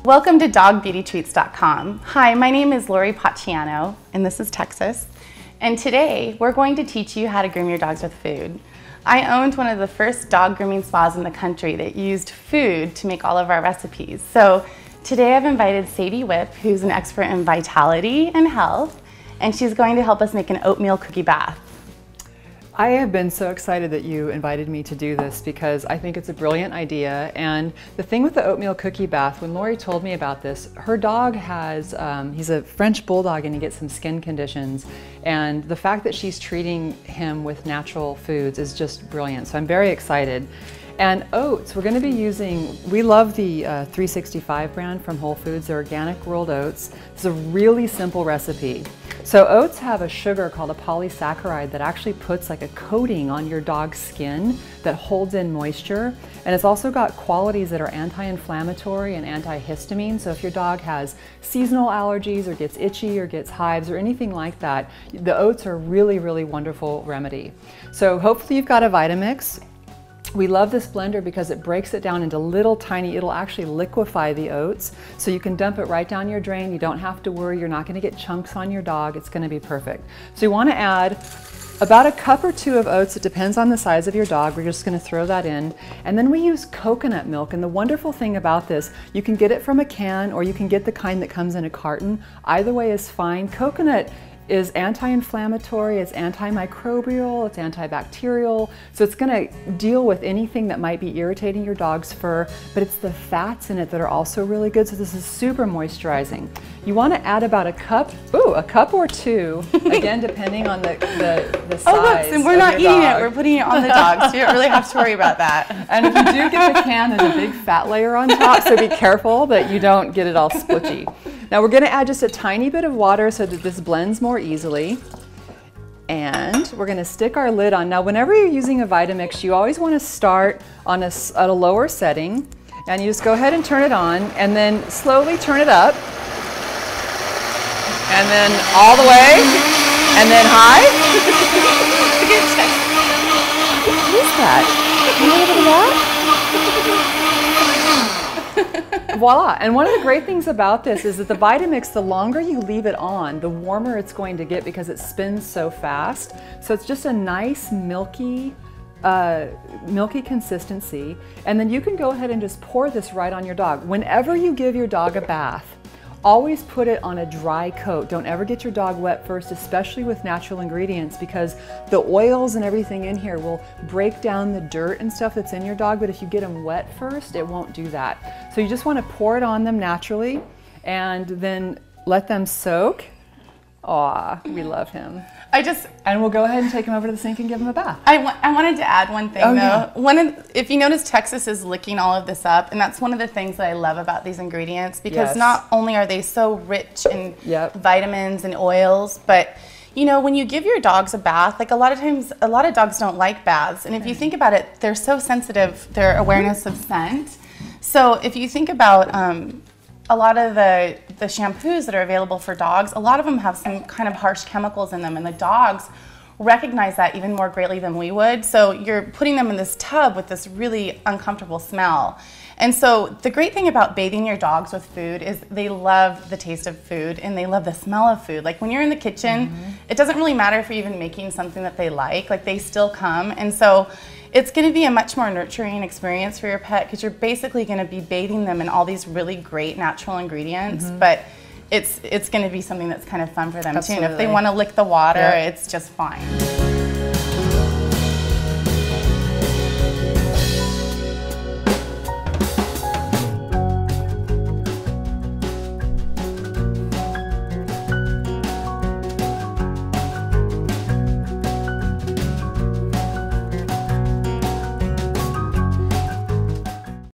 Welcome to dogbeautytreats.com. Hi, my name is Lori Pacciano, and this is Texas. And today, we're going to teach you how to groom your dogs with food. I owned one of the first dog grooming spas in the country that used food to make all of our recipes. So today I've invited Sadie Whip, who's an expert in vitality and health, and she's going to help us make an oatmeal cookie bath. I have been so excited that you invited me to do this because I think it's a brilliant idea. And the thing with the oatmeal cookie bath, when Lori told me about this, her dog has, he's a French bulldog and he gets some skin conditions. And the fact that she's treating him with natural foods is just brilliant. So I'm very excited. And oats, we're going to be using, we love the 365 brand from Whole Foods, they're organic rolled oats. It's a really simple recipe. So oats have a sugar called a polysaccharide that actually puts like a coating on your dog's skin that holds in moisture. And it's also got qualities that are anti-inflammatory and antihistamine. So if your dog has seasonal allergies or gets itchy or gets hives or anything like that, the oats are a really, really wonderful remedy. So hopefully you've got a Vitamix. We love this blender because it breaks it down into little tiny, it'll actually liquefy the oats. So you can dump it right down your drain. You don't have to worry, you're not gonna get chunks on your dog. It's gonna be perfect. So you wanna add about a cup or two of oats. It depends on the size of your dog. We're just gonna throw that in. And then we use coconut milk. And the wonderful thing about this, you can get it from a can or you can get the kind that comes in a carton. Either way is fine. Coconut is anti-inflammatory, it's antimicrobial, it's antibacterial, so it's going to deal with anything that might be irritating your dog's fur, but it's the fats in it that are also really good, so this is super moisturizing. You want to add about a cup or two, again depending on the size. Oh look, and we're not eating it, we're putting it on the dog, so you don't really have to worry about that. And if you do get the can, there's a big fat layer on top, so be careful that you don't get it all splitchy. Now we're going to add just a tiny bit of water so that this blends more easily. And we're going to stick our lid on. Now whenever you're using a Vitamix, you always want to start on at a lower setting. And you just go ahead and turn it on and then slowly turn it up. And then all the way. And then high. What is that? Can you look at that? Voila! And one of the great things about this is that the Vitamix, the longer you leave it on, the warmer it's going to get because it spins so fast. So it's just a nice milky consistency. And then you can go ahead and just pour this right on your dog. Whenever you give your dog a bath, always put it on a dry coat. Don't ever get your dog wet first, especially with natural ingredients, because the oils and everything in here will break down the dirt and stuff that's in your dog, but if you get them wet first, it won't do that. So you just want to pour it on them naturally and then let them soak. Aw, we love him. And we'll go ahead and take him over to the sink and give him a bath. I wanted to add one thing though. Yeah. If you notice, Texas is licking all of this up, and that's one of the things that I love about these ingredients, because not only are they so rich in vitamins and oils, but you know, when you give your dogs a bath, like a lot of times, a lot of dogs don't like baths, and if you think about it, they're so sensitive, their awareness of scent. So if you think about a lot of the shampoos that are available for dogs, a lot of them have some kind of harsh chemicals in them, and the dogs recognize that even more greatly than we would. So you're putting them in this tub with this really uncomfortable smell. And so the great thing about bathing your dogs with food is they love the taste of food and they love the smell of food. Like when you're in the kitchen, it doesn't really matter if you're even making something that they like they still come. And so it's going to be a much more nurturing experience for your pet because you're basically going to be bathing them in all these really great natural ingredients, but it's going to be something that's kind of fun for them too. And if they want to lick the water, it's just fine.